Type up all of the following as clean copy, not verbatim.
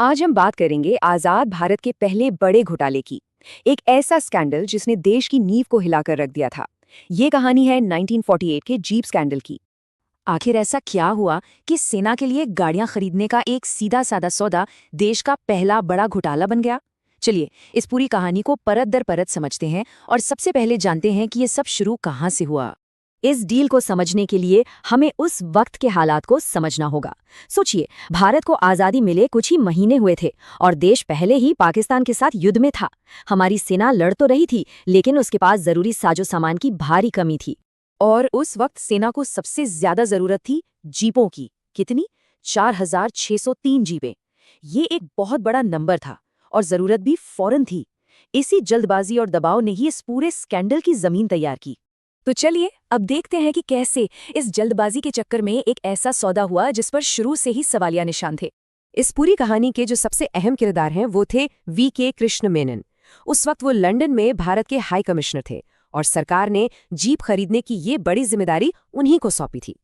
आज हम बात करेंगे आजाद भारत के पहले बड़े घोटाले की। एक ऐसा स्कैंडल जिसने देश की नींव को हिलाकर रख दिया था। ये कहानी है 1948 के जीप स्कैंडल की। आखिर ऐसा क्या हुआ कि सेना के लिए गाड़ियां खरीदने का एक सीधा साधा सौदा देश का पहला बड़ा घोटाला बन गया। चलिए इस पूरी कहानी को परत दर परत समझते हैं और सबसे पहले जानते हैं कि ये सब शुरू कहाँ से हुआ। इस डील को समझने के लिए हमें उस वक्त के हालात को समझना होगा। सोचिए, भारत को आज़ादी मिले कुछ ही महीने हुए थे और देश पहले ही पाकिस्तान के साथ युद्ध में था। हमारी सेना लड़ तो रही थी, लेकिन उसके पास जरूरी साजो सामान की भारी कमी थी। और उस वक्त सेना को सबसे ज्यादा जरूरत थी जीपों की। कितनी? 4,603 जीपें। ये एक बहुत बड़ा नंबर था और जरूरत भी फौरन थी। इसी जल्दबाजी और दबाव ने ही इस पूरे स्कैंडल की जमीन तैयार की। तो चलिए अब देखते हैं कि कैसे इस जल्दबाजी के चक्कर में एक ऐसा सौदा हुआ जिस पर शुरू से ही सवालिया निशान थे। इस पूरी कहानी के जो सबसे अहम किरदार हैं वो थे वी.के. कृष्ण मेनन। उस वक्त वो लंदन में भारत के हाई कमिश्नर थे और सरकार ने जीप खरीदने की ये बड़ी जिम्मेदारी उन्हीं को सौंपी थी।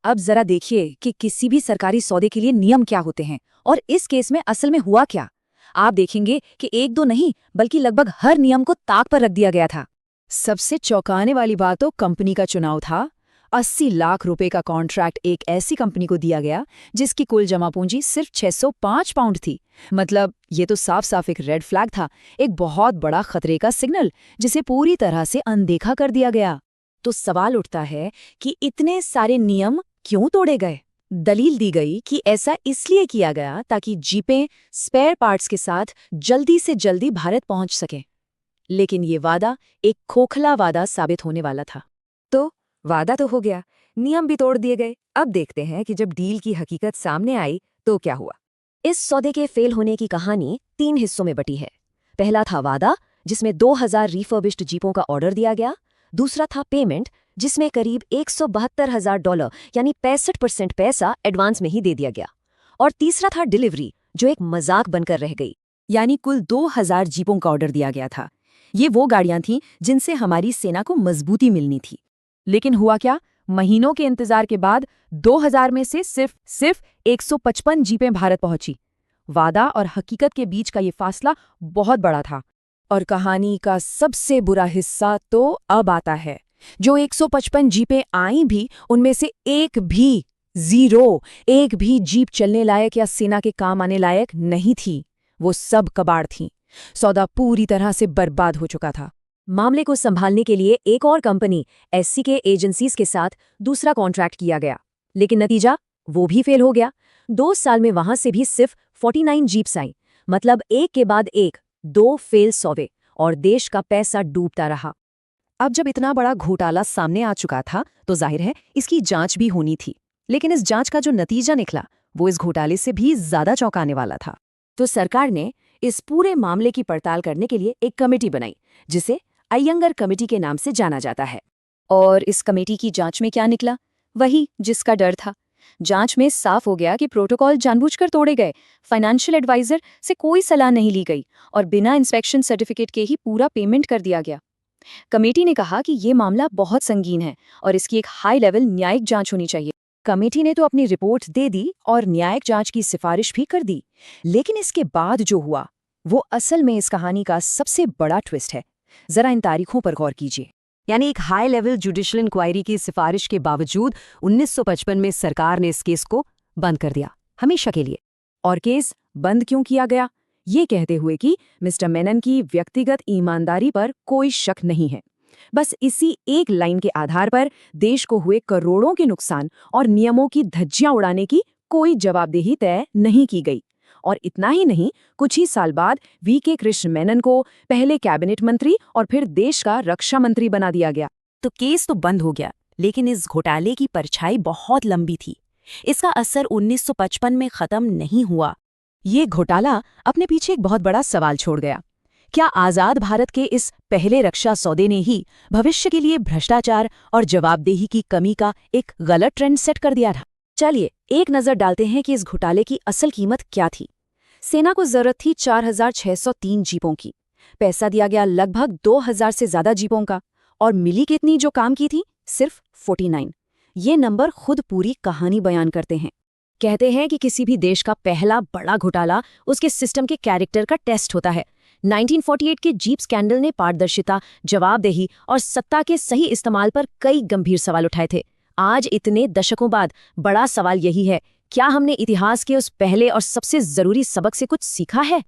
अब जरा देखिए कि किसी भी सरकारी सौदे के लिए नियम क्या होते हैं और इस केस में असल में हुआ क्या। आप देखेंगे कि एक दो नहीं बल्कि लगभग हर नियम को ताक पर रख दिया गया था। सबसे चौंकाने वाली बात तो कंपनी का चुनाव था। 80 लाख रुपए का कॉन्ट्रैक्ट एक ऐसी कंपनी को दिया गया जिसकी कुल जमा पूंजी सिर्फ 605 पाउंड थी। मतलब ये तो साफ साफ एक रेड फ्लैग था, एक बहुत बड़ा खतरे का सिग्नल जिसे पूरी तरह से अनदेखा कर दिया गया। तो सवाल उठता है कि इतने सारे नियम क्यों तोड़े गए। दलील दी गई कि ऐसा इसलिए किया गया ताकि जीपें स्पेयर पार्ट्स के साथ जल्दी से जल्दी भारत पहुंच सकें। लेकिन ये वादा एक खोखला वादा साबित होने वाला था। तो वादा तो हो गया, नियम भी तोड़ दिए गए। अब देखते हैं कि जब डील की हकीकत सामने आई तो क्या हुआ। इस सौदे के फेल होने की कहानी 3 हिस्सों में बटी है। पहला था वादा, जिसमें 2000 रिफर्बिश्ड जीपों का ऑर्डर दिया गया। दूसरा था पेमेंट, जिसमें करीब $172,000 यानी 65% पैसा एडवांस में ही दे दिया गया। और तीसरा था डिलीवरी, जो एक मजाक बनकर रह गई। यानी कुल 2000 जीपों का ऑर्डर दिया गया था। ये वो गाड़ियां थीं जिनसे हमारी सेना को मजबूती मिलनी थी। लेकिन हुआ क्या? महीनों के इंतजार के बाद 2000 में से सिर्फ 155 जीपें भारत पहुंची। वादा और हकीकत के बीच का ये फासला बहुत बड़ा था। और कहानी का सबसे बुरा हिस्सा तो अब आता है। जो 155 जीपें आई भी, उनमें से एक भी जीप चलने लायक या सेना के काम आने लायक नहीं थी। वो सब कबाड़ थीं। सौदा पूरी तरह से बर्बाद हो चुका था। मामले को संभालने के लिए एक और कंपनी SCK एजेंसीज के साथ दूसरा कॉन्ट्रैक्ट किया गया, लेकिन नतीजा वो भी फेल हो गया। 2 साल में वहां से भी सिर्फ 49 जीप्स आई। मतलब एक के बाद एक 2 फेल सौदे और देश का पैसा डूबता रहा। अब जब इतना बड़ा घोटाला सामने आ चुका था तो जाहिर है इसकी जांच भी होनी थी। लेकिन इस जांच का जो नतीजा निकला वो इस घोटाले से भी ज्यादा चौंकाने वाला था। तो सरकार ने इस पूरे मामले की पड़ताल करने के लिए एक कमेटी बनाई, जिसे अय्यंगर कमेटी के नाम से जाना जाता है। और इस कमेटी की जांच में क्या निकला? वही जिसका डर था। जांच में साफ हो गया कि प्रोटोकॉल जानबूझकर तोड़े गए, फाइनेंशियल एडवाइजर से कोई सलाह नहीं ली गई और बिना इंस्पेक्शन सर्टिफिकेट के ही पूरा पेमेंट कर दिया गया। कमेटी ने कहा कि ये मामला बहुत संगीन है और इसकी एक हाई लेवल न्यायिक जांच होनी चाहिए। कमेटी ने तो अपनी रिपोर्ट दे दी और न्यायिक जांच की सिफारिश भी कर दी। लेकिन इसके बाद जो हुआ वो असल में इस कहानी का सबसे बड़ा ट्विस्ट है। जरा इन तारीखों पर गौर कीजिए। यानी एक हाई लेवल जुडिशियल इंक्वायरी की सिफारिश के बावजूद 1955 में सरकार ने इस केस को बंद कर दिया, हमेशा के लिए। और केस बंद क्यों किया गया? ये कहते हुए कि मिस्टर मेनन की व्यक्तिगत ईमानदारी पर कोई शक नहीं है। बस इसी एक लाइन के आधार पर देश को हुए करोड़ों के नुकसान और नियमों की धज्जियां उड़ाने की कोई जवाबदेही तय नहीं की गई। और इतना ही नहीं, कुछ ही साल बाद वी.के. कृष्ण मेनन को पहले कैबिनेट मंत्री और फिर देश का रक्षा मंत्री बना दिया गया। तो केस तो बंद हो गया, लेकिन इस घोटाले की परछाई बहुत लंबी थी। इसका असर 1955 में खत्म नहीं हुआ। ये घोटाला अपने पीछे एक बहुत बड़ा सवाल छोड़ गया। क्या आजाद भारत के इस पहले रक्षा सौदे ने ही भविष्य के लिए भ्रष्टाचार और जवाबदेही की कमी का एक गलत ट्रेंड सेट कर दिया था? चलिए एक नजर डालते हैं कि इस घोटाले की असल कीमत क्या थी। सेना को जरूरत थी 4,603 जीपों की। पैसा दिया गया लगभग 2000 से ज्यादा जीपों का। और मिली कितनी जो काम की थी? सिर्फ 49। ये नंबर खुद पूरी कहानी बयान करते हैं। कहते हैं कि किसी भी देश का पहला बड़ा घोटाला उसके सिस्टम के कैरेक्टर का टेस्ट होता है। 1948 के जीप स्कैंडल ने पारदर्शिता, जवाबदेही और सत्ता के सही इस्तेमाल पर कई गंभीर सवाल उठाए थे। आज इतने दशकों बाद बड़ा सवाल यही है, क्या हमने इतिहास के उस पहले और सबसे जरूरी सबक से कुछ सीखा है?